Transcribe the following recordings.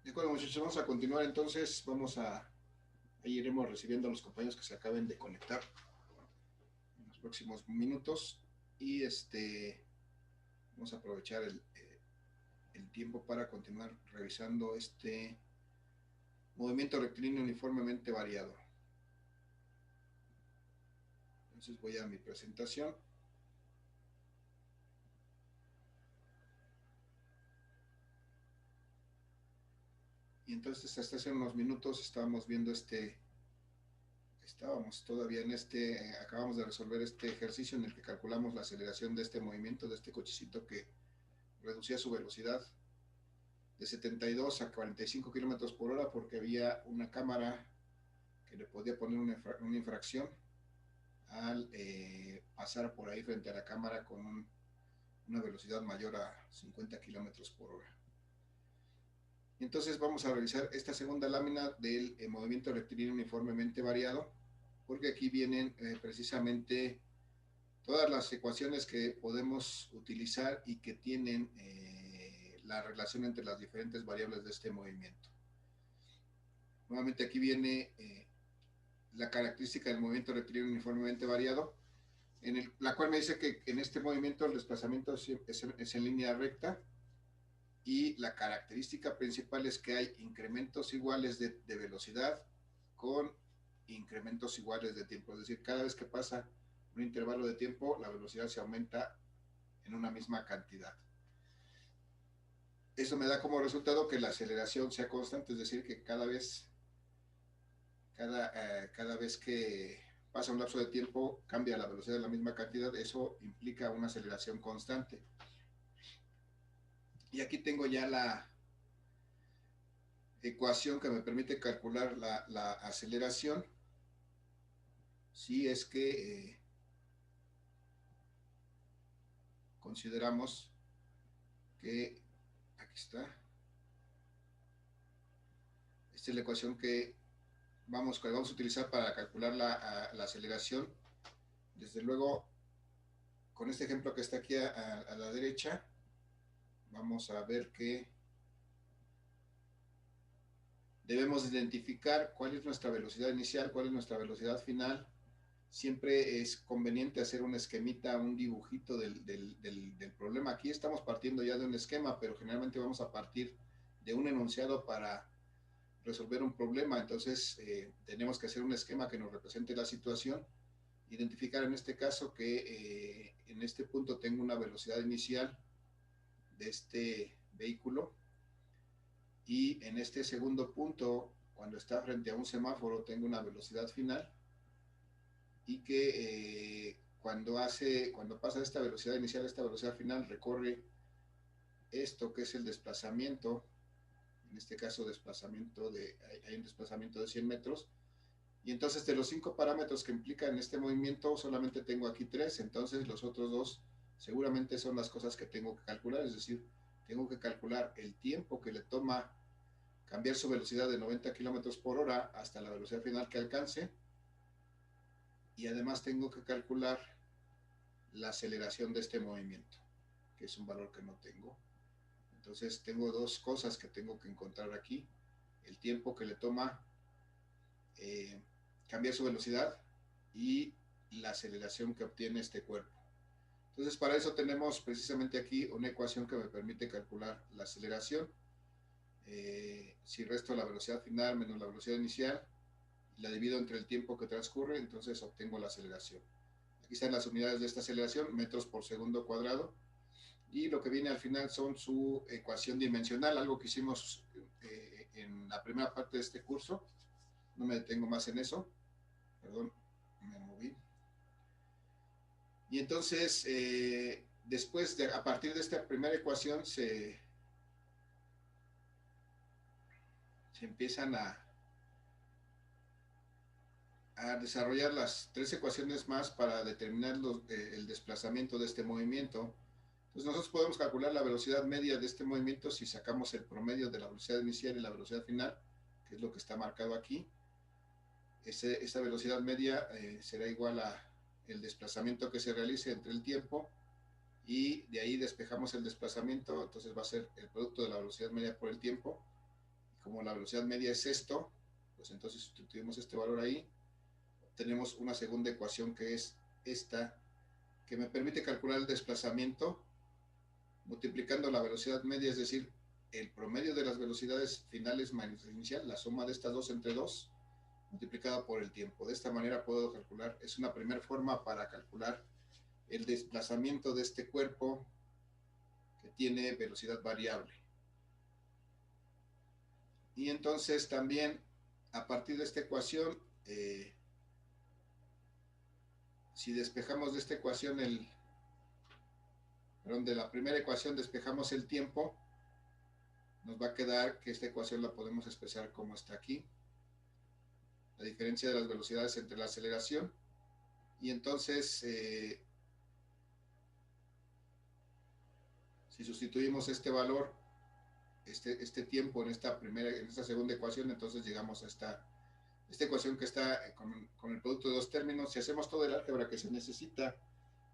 De acuerdo, muchachos, vamos a continuar entonces. Ahí iremos recibiendo a los compañeros que se acaben de conectar en los próximos minutos. Y vamos a aprovechar el tiempo para continuar revisando este movimiento rectilíneo uniformemente variado. Entonces voy a mi presentación. Y entonces hasta hace unos minutos estábamos viendo estábamos todavía acabamos de resolver este ejercicio en el que calculamos la aceleración de este movimiento, de este cochecito que reducía su velocidad de 72 a 45 kilómetros por hora porque había una cámara que le podía poner una infracción al pasar por ahí frente a la cámara con una velocidad mayor a 50 kilómetros por hora. Y entonces vamos a revisar esta segunda lámina del movimiento rectilíneo uniformemente variado, porque aquí vienen precisamente todas las ecuaciones que podemos utilizar y que tienen la relación entre las diferentes variables de este movimiento. Nuevamente aquí viene la característica del movimiento rectilíneo uniformemente variado, la cual me dice que en este movimiento el desplazamiento es en línea recta, y la característica principal es que hay incrementos iguales de velocidad con incrementos iguales de tiempo. Es decir, cada vez que pasa un intervalo de tiempo, la velocidad se aumenta en una misma cantidad. Eso me da como resultado que la aceleración sea constante, es decir, que cada vez que pasa un lapso de tiempo cambia la velocidad de la misma cantidad. Eso implica una aceleración constante. Y aquí tengo ya la ecuación que me permite calcular la aceleración si es que consideramos que aquí está. Esta es la ecuación que vamos a utilizar para calcular la aceleración. Desde luego, con este ejemplo que está aquí a la derecha, vamos a ver que debemos identificar cuál es nuestra velocidad inicial, cuál es nuestra velocidad final. Siempre es conveniente hacer un esquemita, un dibujito del problema. Aquí estamos partiendo ya de un esquema, pero generalmente vamos a partir de un enunciado para resolver un problema. Entonces tenemos que hacer un esquema que nos represente la situación, identificar en este caso que en este punto tengo una velocidad inicial de este vehículo, y en este segundo punto, cuando está frente a un semáforo, tengo una velocidad final, y que cuando pasa esta velocidad inicial a esta velocidad final, recorre esto que es el desplazamiento. En este caso hay un desplazamiento de 100 metros, y entonces de los 5 parámetros que implican este movimiento solamente tengo aquí 3, entonces los otros 2 seguramente son las cosas que tengo que calcular. Es decir, tengo que calcular el tiempo que le toma cambiar su velocidad de 90 kilómetros por hora hasta la velocidad final que alcance, y además tengo que calcular la aceleración de este movimiento, que es un valor que no tengo. Entonces tengo dos cosas que tengo que encontrar aquí: el tiempo que le toma cambiar su velocidad y la aceleración que obtiene este cuerpo. Entonces para eso tenemos precisamente aquí una ecuación que me permite calcular la aceleración. Si resto la velocidad final menos la velocidad inicial y la divido entre el tiempo que transcurre, entonces obtengo la aceleración. Aquí están las unidades de esta aceleración: metros por segundo cuadrado, y lo que viene al final son su ecuación dimensional, algo que hicimos en la primera parte de este curso. No me detengo más en eso, perdón, me moví. Y entonces a partir de esta primera ecuación se empiezan a desarrollar las 3 ecuaciones más para determinar el desplazamiento de este movimiento. Entonces nosotros podemos calcular la velocidad media de este movimiento si sacamos el promedio de la velocidad inicial y la velocidad final, que es lo que está marcado aquí. Esta velocidad media será igual a el desplazamiento que se realice entre el tiempo, y de ahí despejamos el desplazamiento, entonces va a ser el producto de la velocidad media por el tiempo. como la velocidad media es esto, pues entonces sustituimos este valor ahí, tenemos una segunda ecuación que es esta, que me permite calcular el desplazamiento multiplicando la velocidad media, es decir, el promedio de las velocidades finales menos la inicial, la suma de estas dos entre 2, multiplicada por el tiempo. De esta manera puedo calcular, es una primera forma para calcular el desplazamiento de este cuerpo que tiene velocidad variable. Y entonces también, a partir de esta ecuación, si despejamos de esta ecuación de la primera ecuación despejamos el tiempo, nos va a quedar que esta ecuación la podemos expresar como está aquí, la diferencia de las velocidades entre la aceleración, y entonces si sustituimos este valor, este tiempo en esta segunda ecuación, entonces llegamos a esta ecuación que está con el producto de dos términos. Si hacemos todo el álgebra que se necesita,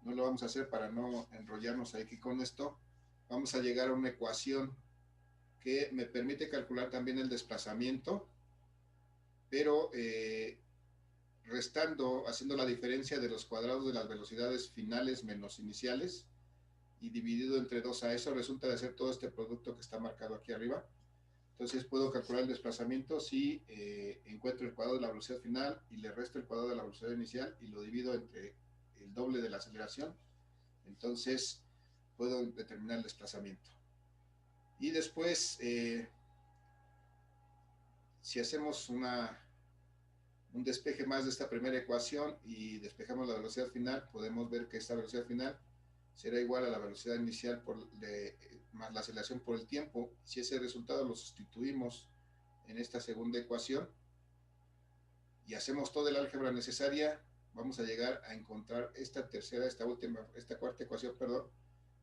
no lo vamos a hacer para no enrollarnos aquí con esto, vamos a llegar a una ecuación que me permite calcular también el desplazamiento, pero haciendo la diferencia de los cuadrados de las velocidades finales menos iniciales y dividido entre 2a, eso resulta de ser todo este producto que está marcado aquí arriba. Entonces puedo calcular el desplazamiento si encuentro el cuadrado de la velocidad final y le resto el cuadrado de la velocidad inicial y lo divido entre el doble de la aceleración. Entonces puedo determinar el desplazamiento. Y después, si hacemos un despeje más de esta primera ecuación y despejamos la velocidad final, podemos ver que esta velocidad final será igual a la velocidad inicial más la aceleración por el tiempo. Si ese resultado lo sustituimos en esta segunda ecuación y hacemos toda el álgebra necesaria, vamos a llegar a encontrar esta cuarta ecuación,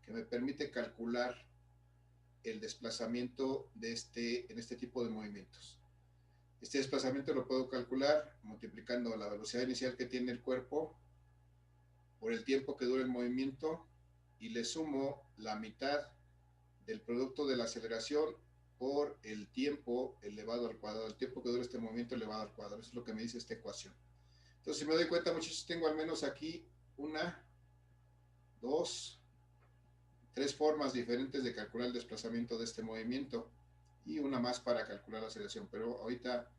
que me permite calcular el desplazamiento en este tipo de movimientos. Este desplazamiento lo puedo calcular multiplicando la velocidad inicial que tiene el cuerpo por el tiempo que dura el movimiento y le sumo la mitad del producto de la aceleración por el tiempo elevado al cuadrado, el tiempo que dura este movimiento elevado al cuadrado. Eso es lo que me dice esta ecuación. Entonces, si me doy cuenta, muchachos, tengo al menos aquí una, dos, tres formas diferentes de calcular el desplazamiento de este movimiento y una más para calcular la aceleración. Pero ahorita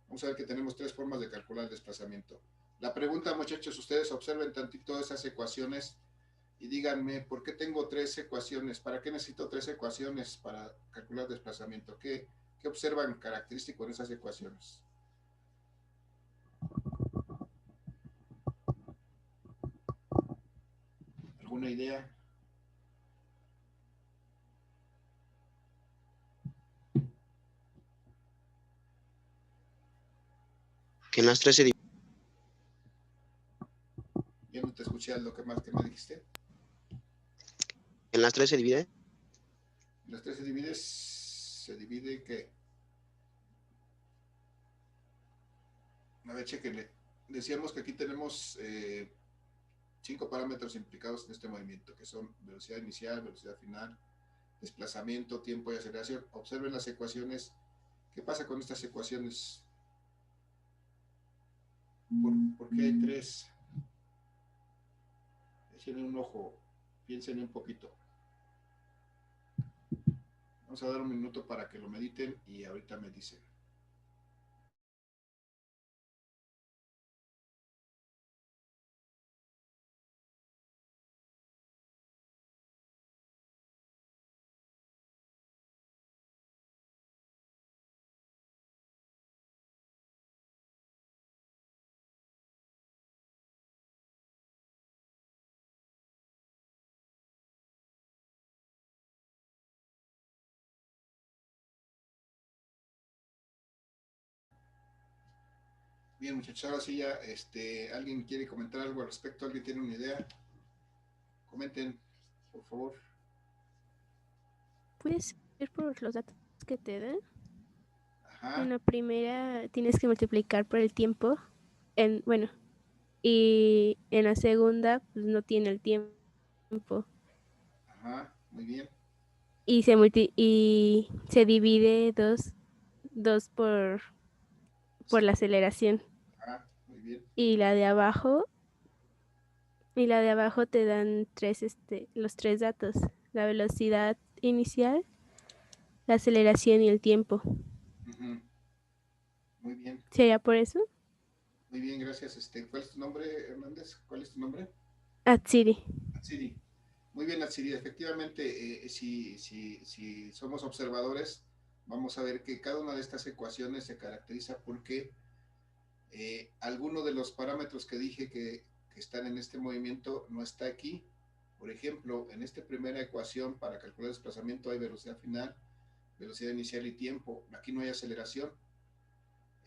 vamos a ver que tenemos tres formas de calcular el desplazamiento. La pregunta, muchachos, ustedes observen tantito esas ecuaciones y díganme, ¿por qué tengo tres ecuaciones? ¿Para qué necesito tres ecuaciones para calcular desplazamiento? ¿Qué observan característico en esas ecuaciones? ¿Alguna idea? Que en las tres se divide. Ya no te escuché lo que más que me dijiste. ¿En las tres se divide? ¿En las tres se divide qué? A ver, chequenle. Decíamos que aquí tenemos 5 parámetros implicados en este movimiento, que son velocidad inicial, velocidad final, desplazamiento, tiempo y aceleración. Observen las ecuaciones. ¿Qué pasa con estas ecuaciones? ¿Por qué hay tres? Echen un ojo, piensen un poquito. Vamos a dar un minuto para que lo mediten y ahorita me dicen. Bien, muchachos, ahora sí ya, ¿alguien quiere comentar algo al respecto? ¿Alguien tiene una idea? Comenten, por favor. ¿Puedes ir por los datos que te dan? Ajá. En la primera tienes que multiplicar por el tiempo, y en la segunda pues no tiene el tiempo. Ajá, muy bien. Y se divide 2 por la aceleración. Ah, muy bien. Y la de abajo, te dan los tres datos, la velocidad inicial, la aceleración y el tiempo. Ujú. Muy bien. ¿Sería por eso? Muy bien, gracias. ¿Cuál es tu nombre, Hernández? ¿Cuál es tu nombre? Atsiri. Atsiri. Muy bien, Atsiri. Efectivamente, si somos observadores, vamos a ver que cada una de estas ecuaciones se caracteriza porque alguno de los parámetros que dije que están en este movimiento no está aquí. Por ejemplo, en esta primera ecuación para calcular el desplazamiento hay velocidad final, velocidad inicial y tiempo. Aquí no hay aceleración.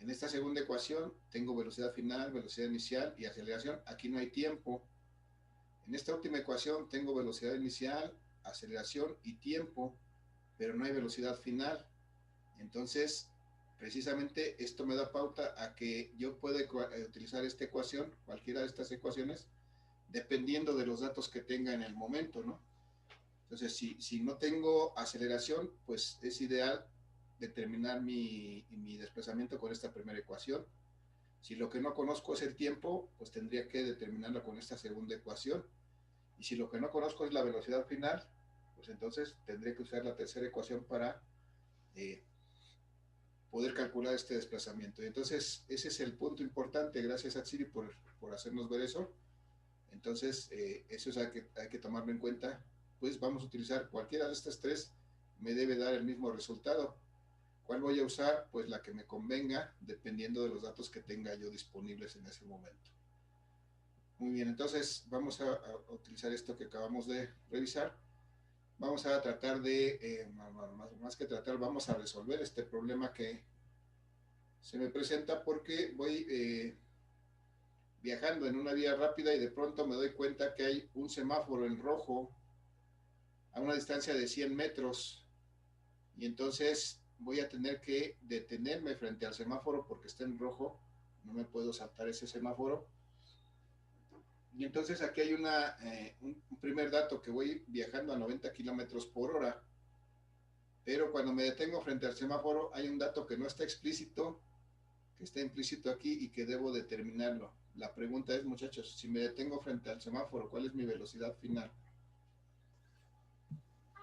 En esta segunda ecuación tengo velocidad final, velocidad inicial y aceleración. Aquí no hay tiempo. En esta última ecuación tengo velocidad inicial, aceleración y tiempo, pero no hay velocidad final. Entonces, precisamente esto me da pauta a que yo pueda utilizar esta ecuación, cualquiera de estas ecuaciones, dependiendo de los datos que tenga en el momento, ¿no? Entonces, si no tengo aceleración, pues es ideal determinar mi desplazamiento con esta primera ecuación. Si lo que no conozco es el tiempo, pues tendría que determinarlo con esta segunda ecuación. Y si lo que no conozco es la velocidad final, pues entonces tendré que usar la tercera ecuación para eh, poder calcular este desplazamiento. Y entonces, ese es el punto importante. Gracias a Siri por hacernos ver eso. Entonces, eso es hay que tomarlo en cuenta. Pues vamos a utilizar cualquiera de estas tres, me debe dar el mismo resultado. ¿Cuál voy a usar? Pues la que me convenga, dependiendo de los datos que tenga yo disponibles en ese momento. Muy bien, entonces vamos a utilizar esto que acabamos de revisar. Vamos a tratar de, más que tratar, vamos a resolver este problema que se me presenta porque voy viajando en una vía rápida y de pronto me doy cuenta que hay un semáforo en rojo a una distancia de 100 metros y entonces voy a tener que detenerme frente al semáforo porque está en rojo, no me puedo saltar ese semáforo. Y entonces aquí hay un primer dato que voy viajando a 90 kilómetros por hora, pero cuando me detengo frente al semáforo hay un dato que no está explícito, que está implícito aquí y que debo determinarlo. La pregunta es, muchachos, si me detengo frente al semáforo, ¿cuál es mi velocidad final?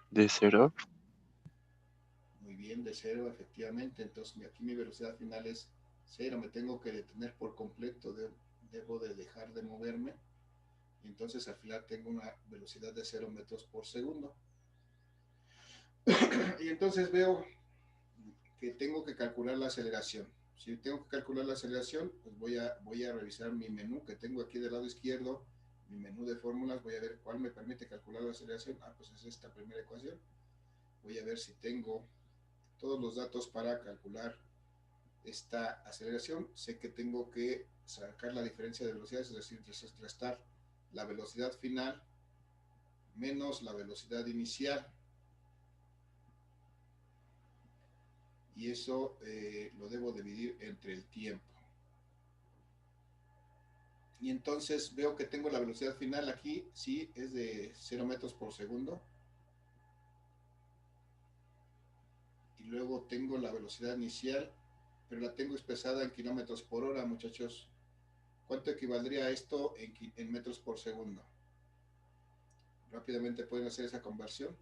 ¿De 0? Muy bien, de 0, efectivamente. Entonces aquí mi velocidad final es 0. Me tengo que detener por completo. Debo de dejar de moverme. Y entonces al final tengo una velocidad de 0 metros por segundo. Y entonces veo que tengo que calcular la aceleración. Si tengo que calcular la aceleración, pues voy a revisar mi menú que tengo aquí del lado izquierdo, mi menú de fórmulas, voy a ver cuál me permite calcular la aceleración. Ah, pues es esta primera ecuación. Voy a ver si tengo todos los datos para calcular esta aceleración. Sé que tengo que sacar la diferencia de velocidades, es decir, restar la velocidad final menos la velocidad inicial. Y eso lo debo dividir entre el tiempo. Y entonces veo que tengo la velocidad final aquí, sí, es de 0 metros por segundo. Y luego tengo la velocidad inicial, pero la tengo expresada en kilómetros por hora, muchachos. ¿Cuánto equivaldría a esto en metros por segundo? Rápidamente pueden hacer esa conversión.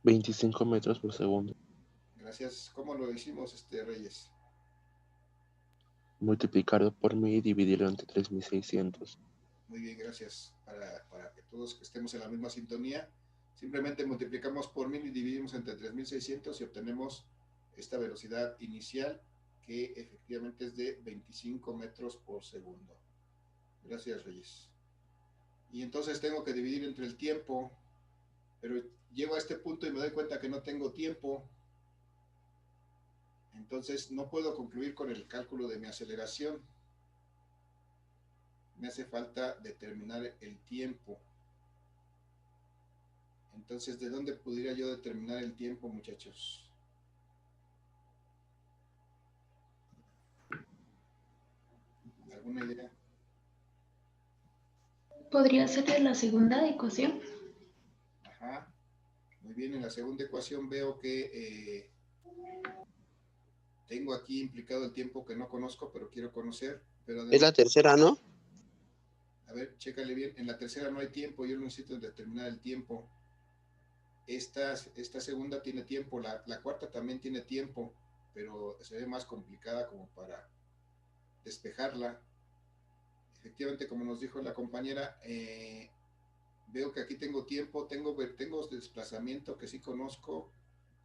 25 metros por segundo. Gracias. ¿Cómo lo hicimos, Reyes? Multiplicarlo por 1000 y dividirlo entre 3600. Muy bien, gracias. Para que todos estemos en la misma sintonía, simplemente multiplicamos por 1000 y dividimos entre 3600 y obtenemos esta velocidad inicial que efectivamente es de 25 metros por segundo. Gracias, Reyes. Y entonces tengo que dividir entre el tiempo, pero llego a este punto y me doy cuenta que no tengo tiempo. Entonces no puedo concluir con el cálculo de mi aceleración. Me hace falta determinar el tiempo. Entonces, ¿de dónde pudiera yo determinar el tiempo, muchachos? ¿Alguna idea? ¿Podría ser de la segunda ecuación? Ajá. Muy bien, en la segunda ecuación veo que tengo aquí implicado el tiempo que no conozco, pero quiero conocer. Pero Es además, la tercera, ¿no? a ver, chécale bien. En la tercera no hay tiempo, yo necesito determinar el tiempo. Esta segunda tiene tiempo, la cuarta también tiene tiempo, pero se ve más complicada como para despejarla. Efectivamente, como nos dijo la compañera, veo que aquí tengo tiempo, tengo desplazamiento que sí conozco,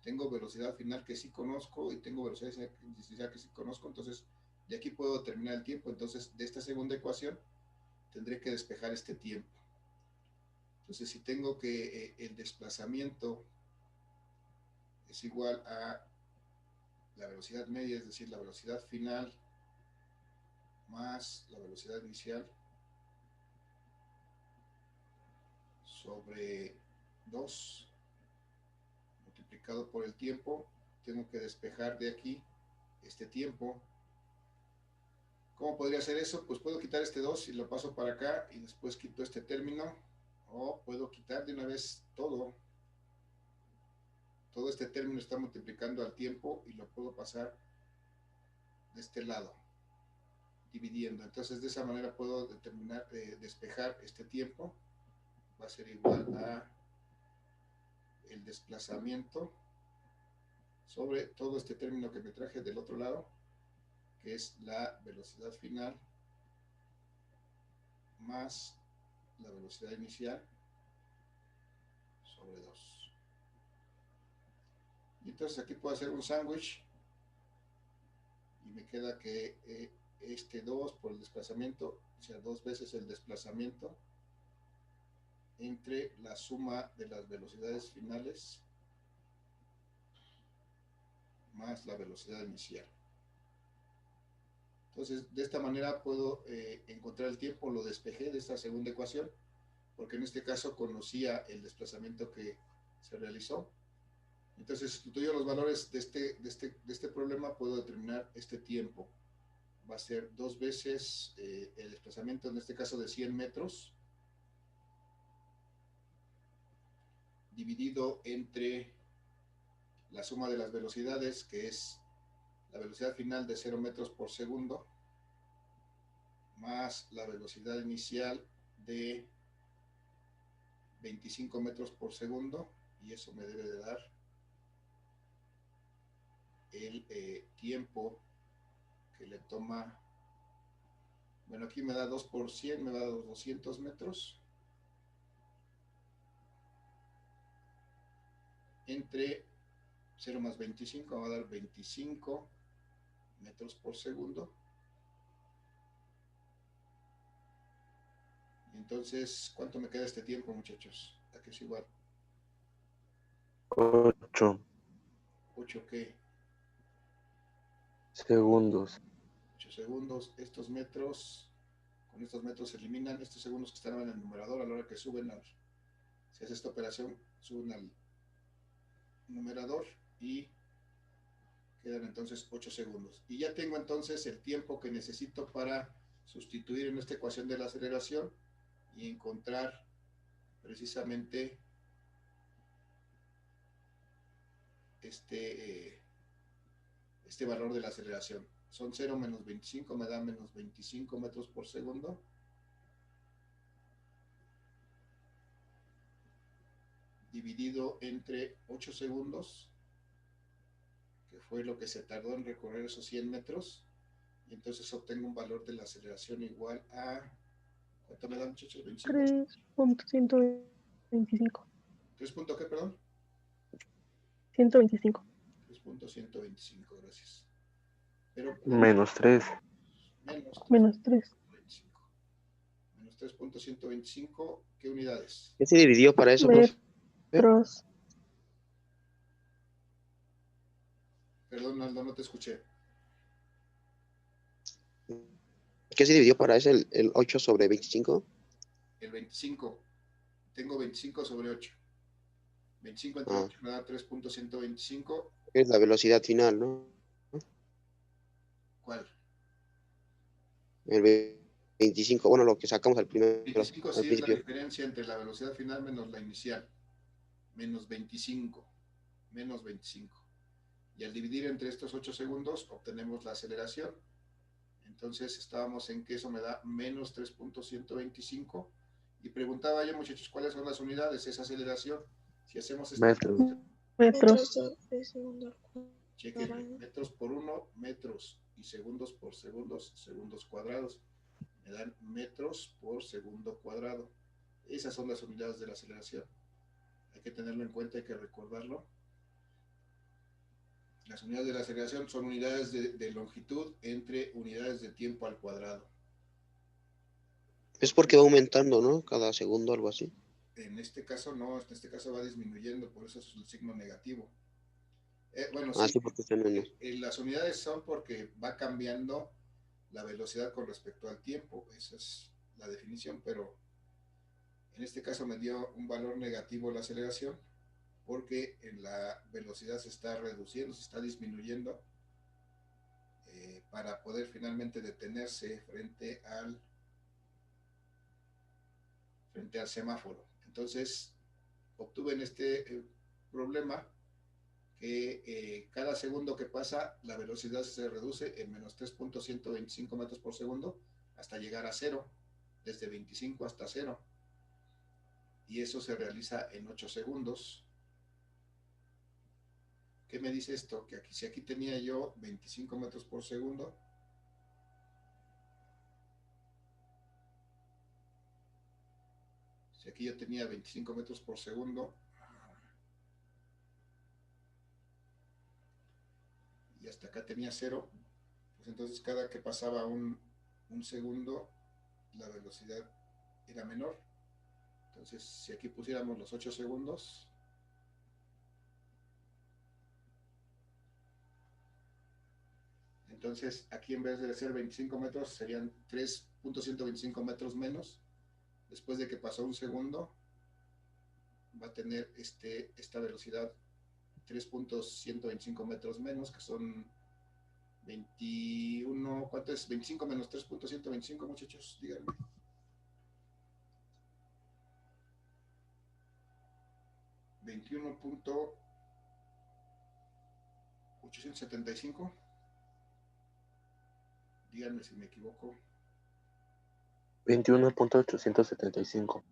tengo velocidad final que sí conozco y tengo velocidad inicial que sí conozco, entonces de aquí puedo determinar el tiempo. Entonces de esta segunda ecuación tendré que despejar este tiempo. Entonces si tengo que el desplazamiento es igual a la velocidad media, es decir, la velocidad final más la velocidad inicial sobre 2 multiplicado por el tiempo, tengo que despejar de aquí este tiempo. ¿Cómo podría hacer eso? Pues puedo quitar este 2 y lo paso para acá y después quito este término, o puedo quitar de una vez todo este término está multiplicando al tiempo y lo puedo pasar de este lado, dividiendo. Entonces de esa manera puedo determinar, despejar este tiempo, va a ser igual a el desplazamiento sobre todo este término que me traje del otro lado, que es la velocidad final más la velocidad inicial sobre 2. Y entonces aquí puedo hacer un sándwich y me queda que este 2 por el desplazamiento, o sea, 2 veces el desplazamiento entre la suma de las velocidades finales más la velocidad inicial. Entonces, de esta manera puedo encontrar el tiempo, lo despejé de esta segunda ecuación, porque en este caso conocía el desplazamiento que se realizó. Entonces, sustituyo los valores de este problema, puedo determinar este tiempo. Va a ser 2 veces el desplazamiento, en este caso de 100 metros, dividido entre la suma de las velocidades, que es la velocidad final de 0 metros por segundo, más la velocidad inicial de 25 metros por segundo, y eso me debe de dar el tiempo que le toma. Bueno, aquí me da 2 por 100, me va a dar 200 metros entre 0 más 25, me va a dar 25 metros por segundo. Entonces, ¿cuánto me queda este tiempo, muchachos? Aquí es igual. 8 ¿8 qué? segundos. 8 segundos. Estos metros, con estos metros se eliminan. Estos segundos que están en el numerador, a la hora que suben al, se hace esta operación, suben al numerador y quedan entonces 8 segundos. Y ya tengo entonces el tiempo que necesito para sustituir en esta ecuación de la aceleración y encontrar precisamente este valor de la aceleración. Son 0 menos 25, me da menos 25 metros por segundo. Dividido entre 8 segundos, que fue lo que se tardó en recorrer esos 100 metros. Y entonces obtengo un valor de la aceleración igual a... ¿Cuánto me da, muchachos? 25. 3.125. 3 punto qué, perdón. 125. 3.125, gracias. Pero Menos 3. Menos 3. Menos 3.125, ¿qué unidades? ¿Qué se dividió para eso, profe? Metros. Perdón, Aldo, no te escuché. ¿Qué se dividió para eso el 8 sobre 25? El 25. Tengo 25 sobre 8. 25 entre 8 me da 3.125. Es la velocidad final, ¿no? ¿Cuál? El 25, bueno, lo que sacamos al 25 al sí es la principio. diferencia entre la velocidad final menos la inicial. menos 25. Y al dividir entre estos 8 segundos, obtenemos la aceleración. Entonces estábamos en que eso me da menos 3.125. Y preguntaba yo, muchachos, ¿cuáles son las unidades? Esa aceleración. Si hacemos este... Metros. Metros. Chequen, metros por 1, metros. Y segundos por segundos, segundos cuadrados. Me dan metros por segundo cuadrado. Esas son las unidades de la aceleración. Hay que tenerlo en cuenta, hay que recordarlo. Las unidades de la aceleración son unidades de longitud entre unidades de tiempo al cuadrado. Es porque va aumentando, ¿no? Cada segundo, algo así. En este caso no, en este caso va disminuyendo, por eso es el signo negativo. Bueno, Ah, sí, sí, porque están menos. las unidades son porque va cambiando la velocidad con respecto al tiempo. Esa es la definición, pero en este caso me dio un valor negativo la aceleración, porque en la velocidad se está reduciendo, se está disminuyendo para poder finalmente detenerse frente al semáforo. Entonces, obtuve en este problema que cada segundo que pasa, la velocidad se reduce en menos 3.125 metros por segundo hasta llegar a 0, desde 25 hasta 0. Y eso se realiza en 8 segundos. ¿Qué me dice esto? Que aquí, si aquí tenía yo 25 metros por segundo, si aquí yo tenía 25 metros por segundo, y hasta acá tenía 0, pues entonces cada que pasaba un segundo, la velocidad era menor. Entonces, si aquí pusiéramos los 8 segundos, entonces aquí en vez de ser 25 metros, serían 3.125 metros menos. Después de que pasó un segundo, va a tener esta velocidad 3.125 metros menos, que son 21, ¿cuánto es? 25 menos 3.125, muchachos, díganme. 21.875. Díganme si me equivoco. 21.875.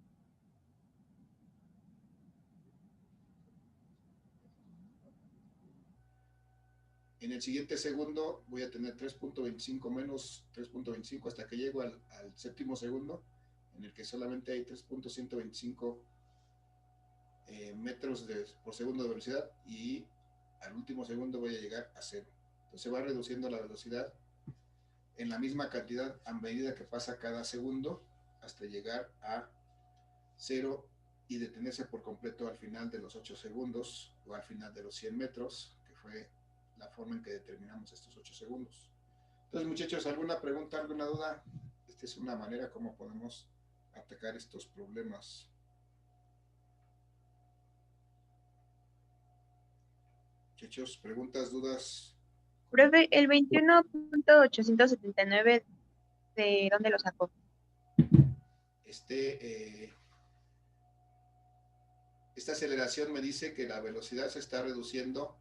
En el siguiente segundo voy a tener 3.25 menos 3.25 hasta que llego al séptimo segundo, en el que solamente hay 3.125 metros por segundo de velocidad, y al último segundo voy a llegar a 0. Entonces va reduciendo la velocidad en la misma cantidad a medida que pasa cada segundo hasta llegar a 0 y detenerse por completo al final de los 8 segundos o al final de los 100 metros, que fue la forma en que determinamos estos 8 segundos. Entonces, muchachos, ¿alguna pregunta, alguna duda? Esta es una manera como podemos atacar estos problemas. Muchachos, preguntas, dudas. Profe, el 21.879, ¿de dónde lo sacó? Esta aceleración me dice que la velocidad se está reduciendo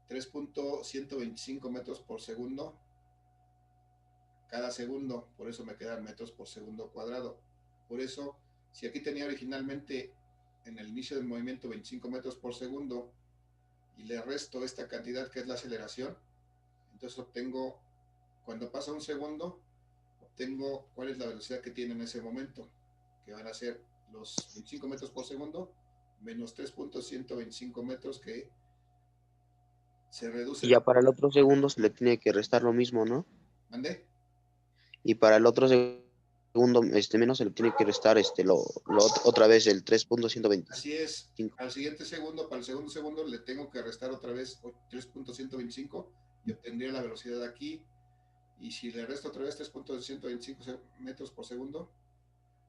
3.125 metros por segundo cada segundo, por eso me quedan metros por segundo cuadrado. Por eso, si aquí tenía originalmente en el inicio del movimiento 25 metros por segundo y le resto esta cantidad que es la aceleración, entonces obtengo, cuando pasa un segundo, obtengo cuál es la velocidad que tiene en ese momento, que van a ser los 25 metros por segundo menos 3.125 metros, que se reduce. Y ya para el otro segundo se le tiene que restar lo mismo, ¿no? ¿Mandé? Y para el otro segundo menos se le tiene que restar otra vez el 3.125. Así es. Al siguiente segundo, para el segundo segundo, le tengo que restar otra vez 3.125 y obtendría la velocidad aquí. Y si le resto otra vez 3.125 metros por segundo,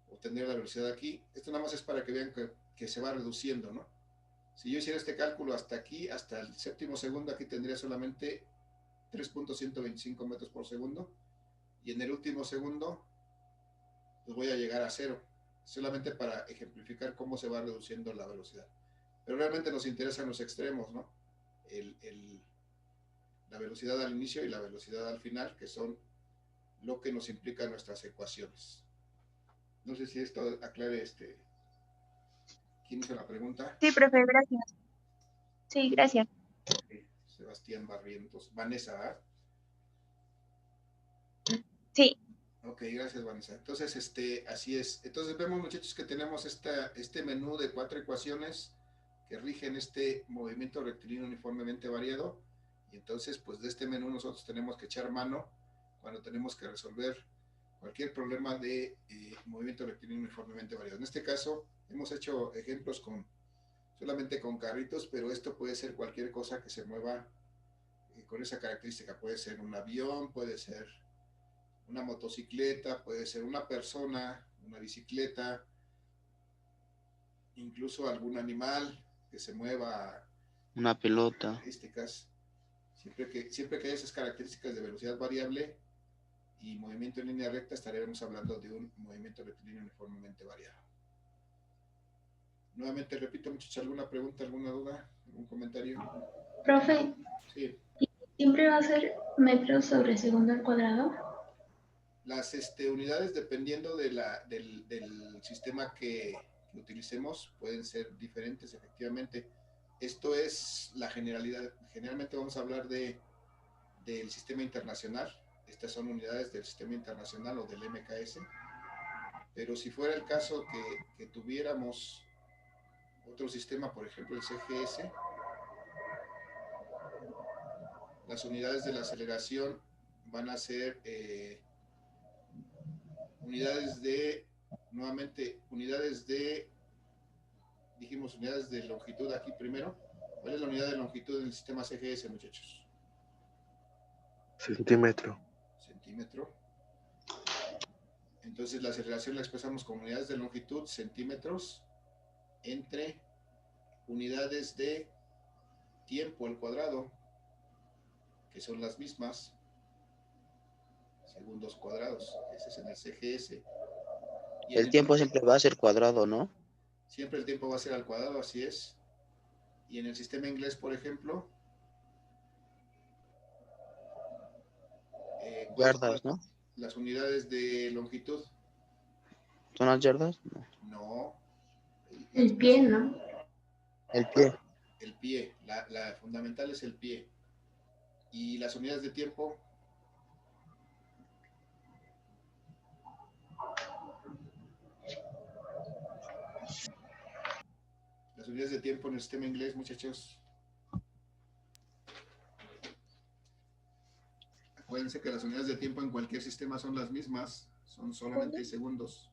obtendría la velocidad aquí. Esto nada más es para que vean que se va reduciendo, ¿no? Si yo hiciera este cálculo hasta aquí, hasta el séptimo segundo, aquí tendría solamente 3.125 metros por segundo. Y en el último segundo, pues voy a llegar a 0. Solamente para ejemplificar cómo se va reduciendo la velocidad. pero realmente nos interesan los extremos, ¿no? La velocidad al inicio y la velocidad al final, que son lo que nos implica nuestras ecuaciones. No sé si esto aclare ¿quién hizo la pregunta? Sí, profe, gracias. Sí, gracias. Sebastián Barrientos. Vanessa, ¿ah? Sí, Ok, gracias, Vanessa. Entonces, así es. Entonces vemos, muchachos, que tenemos este menú de 4 ecuaciones que rigen este movimiento rectilíneo uniformemente variado. Y entonces, pues de este menú nosotros tenemos que echar mano cuando tenemos que resolver cualquier problema de movimiento rectilíneo uniformemente variado. En este caso, hemos hecho ejemplos solamente con carritos, pero esto puede ser cualquier cosa que se mueva con esa característica. Puede ser un avión, puede ser una motocicleta, puede ser una persona, una bicicleta, incluso algún animal que se mueva. Una pelota. Características. Siempre que haya esas características de velocidad variable y movimiento en línea recta, estaremos hablando de un movimiento rectilíneo uniformemente variado. Nuevamente repito, muchachos, ¿alguna pregunta, alguna duda, algún comentario? Profe, Sí. ¿siempre va a ser metros sobre segundo al cuadrado? Las unidades, dependiendo del sistema que utilicemos, pueden ser diferentes, efectivamente. Esto es la generalidad. Generalmente vamos a hablar del sistema internacional. Estas son unidades del sistema internacional o del MKS. Pero si fuera el caso que tuviéramos otro sistema, por ejemplo el CGS, las unidades de la aceleración van a ser dijimos unidades de longitud aquí primero. ¿Cuál es la unidad de longitud del sistema CGS, muchachos? Centímetro. Centímetro. Entonces la aceleración la expresamos como unidades de longitud, centímetros, entre unidades de tiempo al cuadrado, que son las mismas, segundos cuadrados. Ese es en el CGS. Y El tiempo siempre va a ser cuadrado, ¿no? Siempre el tiempo va a ser al cuadrado, así es. Y en el sistema inglés, por ejemplo, Yardas, ¿no? Las unidades de longitud. ¿Son las yardas? No. El pie, ¿no? El pie. El pie. La fundamental es el pie. Y las unidades de tiempo. Las unidades de tiempo en el sistema inglés, muchachos. Acuérdense que las unidades de tiempo en cualquier sistema son las mismas, son solamente segundos.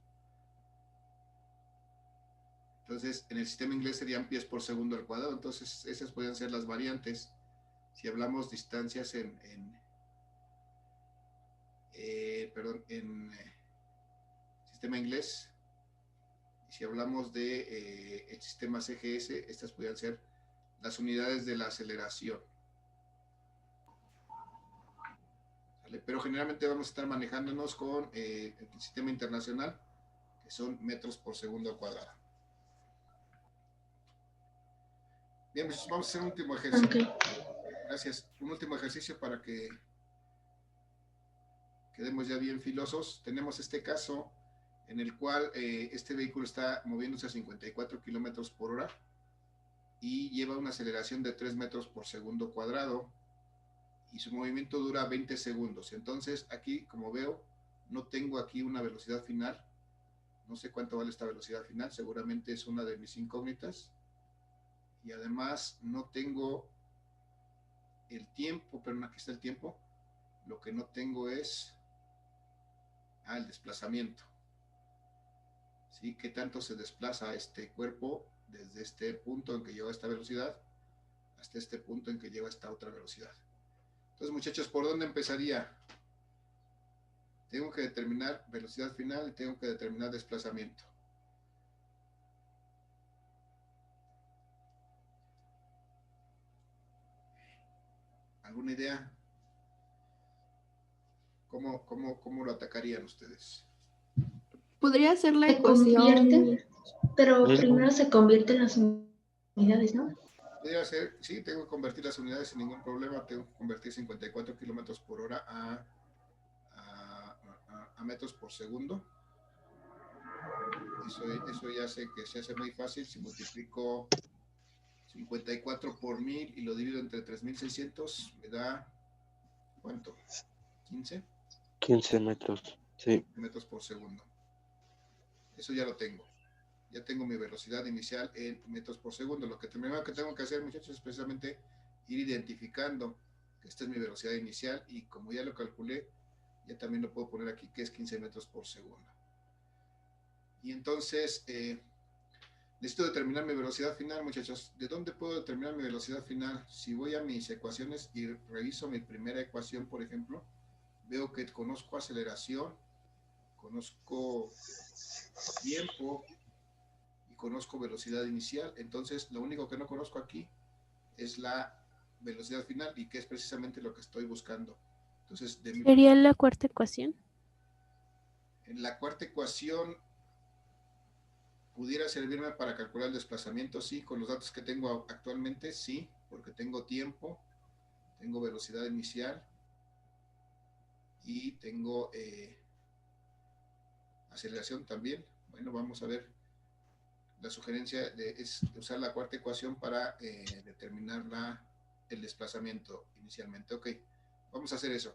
Entonces, en el sistema inglés serían pies por segundo al cuadrado. Entonces, esas pueden ser las variantes. Si hablamos distancias en sistema inglés, y si hablamos de el sistema CGS, estas podrían ser las unidades de la aceleración. Pero generalmente vamos a estar manejándonos con el sistema internacional, que son metros por segundo al cuadrado. Bien, pues vamos a hacer un último ejercicio. Okay. Gracias. Un último ejercicio para que quedemos ya bien filosos. Tenemos este caso en el cual este vehículo está moviéndose a 54 kilómetros por hora y lleva una aceleración de 3 metros por segundo cuadrado, y su movimiento dura 20 segundos. Entonces aquí, como veo, no tengo aquí una velocidad final. No sé cuánto vale esta velocidad final, seguramente es una de mis incógnitas. Y además no tengo el tiempo, pero aquí está el tiempo. Lo que no tengo es el desplazamiento. ¿Sí? ¿Qué tanto se desplaza este cuerpo desde este punto en que lleva esta velocidad hasta este punto en que lleva esta otra velocidad? Entonces, muchachos, ¿por dónde empezaría? Tengo que determinar velocidad final y tengo que determinar desplazamiento. ¿Alguna idea? ¿Cómo lo atacarían ustedes? Podría ser la Se ecuación. convierte, pero primero se convierte en las unidades unidades, ¿no? Podría ser, sí, tengo que convertir las unidades sin ningún problema. Tengo que convertir 54 kilómetros por hora a metros por segundo. Eso ya sé que se hace muy fácil. Si multiplico 54 por 1000 y lo divido entre 3600, me da, ¿cuánto? ¿15? 15 metros. Sí. Metros por segundo. Eso ya lo tengo. Ya tengo mi velocidad inicial en metros por segundo. Lo que primero que tengo que hacer, muchachos, es precisamente ir identificando que esta es mi velocidad inicial y como ya lo calculé, ya también lo puedo poner aquí que es 15 metros por segundo. Y entonces, necesito determinar mi velocidad final, muchachos. ¿De dónde puedo determinar mi velocidad final? Si voy a mis ecuaciones y reviso mi primera ecuación, por ejemplo, veo que conozco aceleración, conozco tiempo y conozco velocidad inicial. Entonces, lo único que no conozco aquí es la velocidad final y que es precisamente lo que estoy buscando. Entonces, ¿Sería la cuarta ecuación? En la cuarta ecuación pudiera servirme para calcular el desplazamiento, sí, con los datos que tengo actualmente, sí, porque tengo tiempo, tengo velocidad inicial y tengo aceleración también. Bueno, vamos a ver. La sugerencia es usar la cuarta ecuación para determinar el desplazamiento inicialmente. Ok, vamos a hacer eso.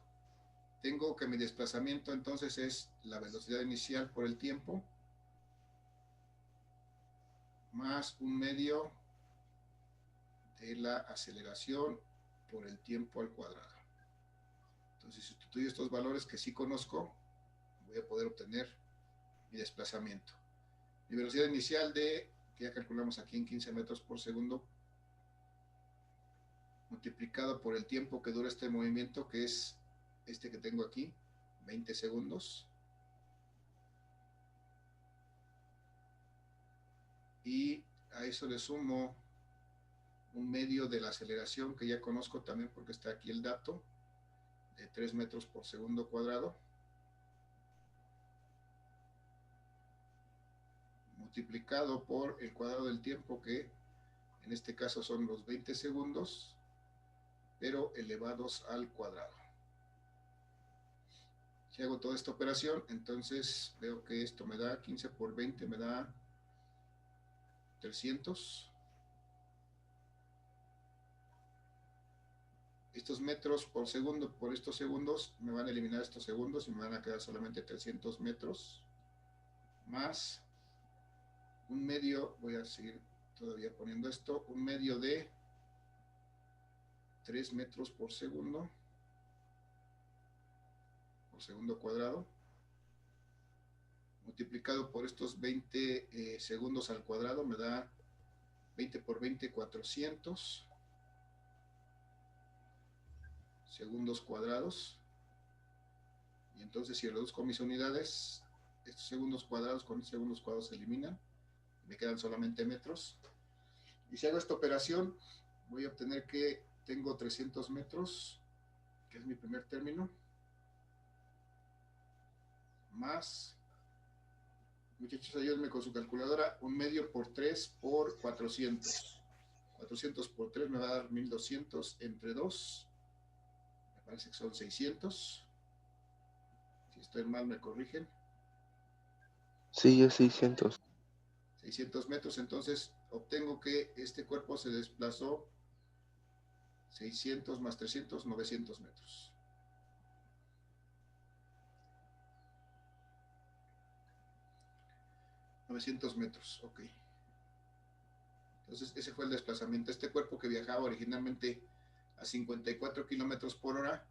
Tengo que mi desplazamiento entonces es la velocidad inicial por el tiempo más un medio de la aceleración por el tiempo al cuadrado. Entonces, si sustituyo estos valores que sí conozco, voy a poder obtener mi desplazamiento. Mi velocidad inicial que ya calculamos aquí en 15 metros por segundo, multiplicado por el tiempo que dura este movimiento, que es este que tengo aquí, 20 segundos. Y a eso le sumo un medio de la aceleración que ya conozco también porque está aquí el dato, de 3 metros por segundo cuadrado, multiplicado por el cuadrado del tiempo, que en este caso son los 20 segundos, pero elevados al cuadrado. Si hago toda esta operación, entonces veo que esto me da 15 por 20, me da 300. Estos metros por segundo por estos segundos me van a eliminar estos segundos y me van a quedar solamente 300 metros más un medio, voy a seguir todavía poniendo esto, un medio de 3 metros por segundo cuadrado, multiplicado por estos 20 segundos al cuadrado, me da 20 por 20, 400 segundos cuadrados. Y entonces si reduzco mis unidades, estos segundos cuadrados con estos segundos cuadrados se eliminan, me quedan solamente metros. Y si hago esta operación, voy a obtener que tengo 300 metros, que es mi primer término, más, muchachos, ayúdenme con su calculadora, un medio por 3 por 400. 400 por 3 me va a dar 1200 entre 2, me parece que son 600. Si estoy mal, me corrigen. Sí, es 600. 600 metros, entonces obtengo que este cuerpo se desplazó 600 más 300, 900 metros. metros, ok. Entonces ese fue el desplazamiento. Este cuerpo que viajaba originalmente a 54 kilómetros por hora,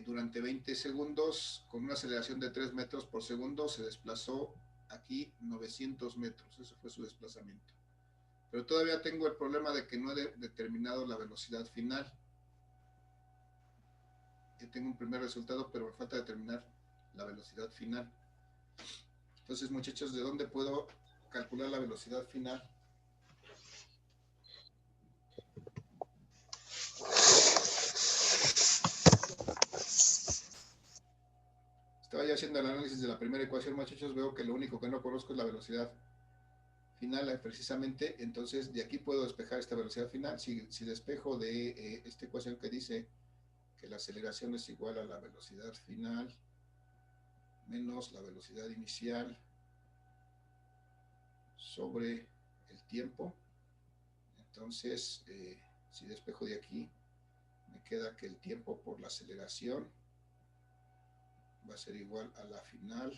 durante 20 segundos, con una aceleración de 3 metros por segundo, se desplazó aquí 900 metros. Eso fue su desplazamiento. Pero todavía tengo el problema de que no he determinado la velocidad final. Ya tengo un primer resultado, pero me falta determinar la velocidad final. Entonces, muchachos, ¿de dónde puedo calcular la velocidad final? Estaba ya haciendo el análisis de la primera ecuación, muchachos. Veo que lo único que no conozco es la velocidad final precisamente, entonces de aquí puedo despejar esta velocidad final. Si despejo de esta ecuación que dice que la aceleración es igual a la velocidad final menos la velocidad inicial sobre el tiempo, entonces si despejo de aquí, me queda que el tiempo por la aceleración va a ser igual a la final,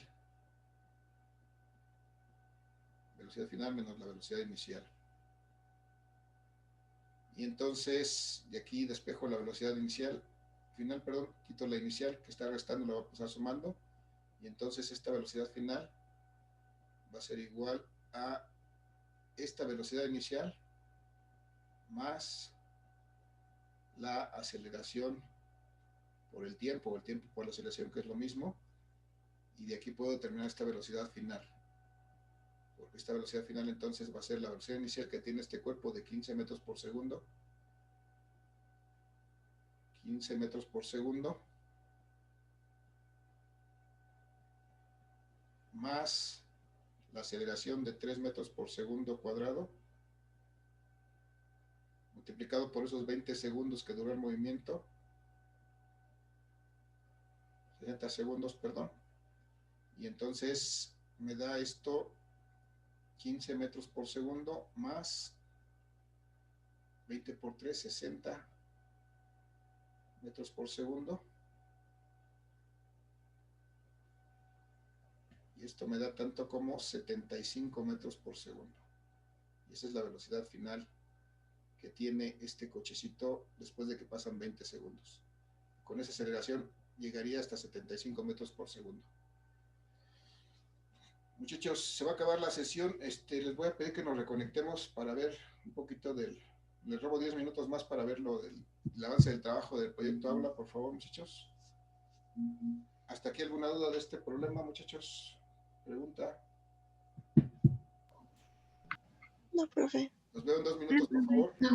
velocidad final menos la velocidad inicial. Y entonces de aquí despejo la velocidad inicial, final, perdón, quito la inicial que está restando, la voy a pasar sumando, y entonces esta velocidad final va a ser igual a esta velocidad inicial más la aceleración por el tiempo, o el tiempo por la aceleración, que es lo mismo, y de aquí puedo determinar esta velocidad final, porque esta velocidad final entonces va a ser la velocidad inicial que tiene este cuerpo de 15 metros por segundo, 15 metros por segundo, más la aceleración de 3 metros por segundo cuadrado, multiplicado por esos 20 segundos que dura el movimiento, 60 segundos, perdón, y entonces me da esto 15 metros por segundo más 20 por 3, 60 metros por segundo, y esto me da tanto como 75 metros por segundo, y esa es la velocidad final que tiene este cochecito después de que pasan 20 segundos. Con esa aceleración llegaría hasta 75 metros por segundo. Muchachos, se va a acabar la sesión. Les voy a pedir que nos reconectemos para ver un poquito les robo 10 minutos más para ver el avance del trabajo del proyecto Aula, por favor, muchachos. ¿Hasta aquí alguna duda de este problema, muchachos? ¿Pregunta? No, profe. Los veo en 2 minutos, por favor. No.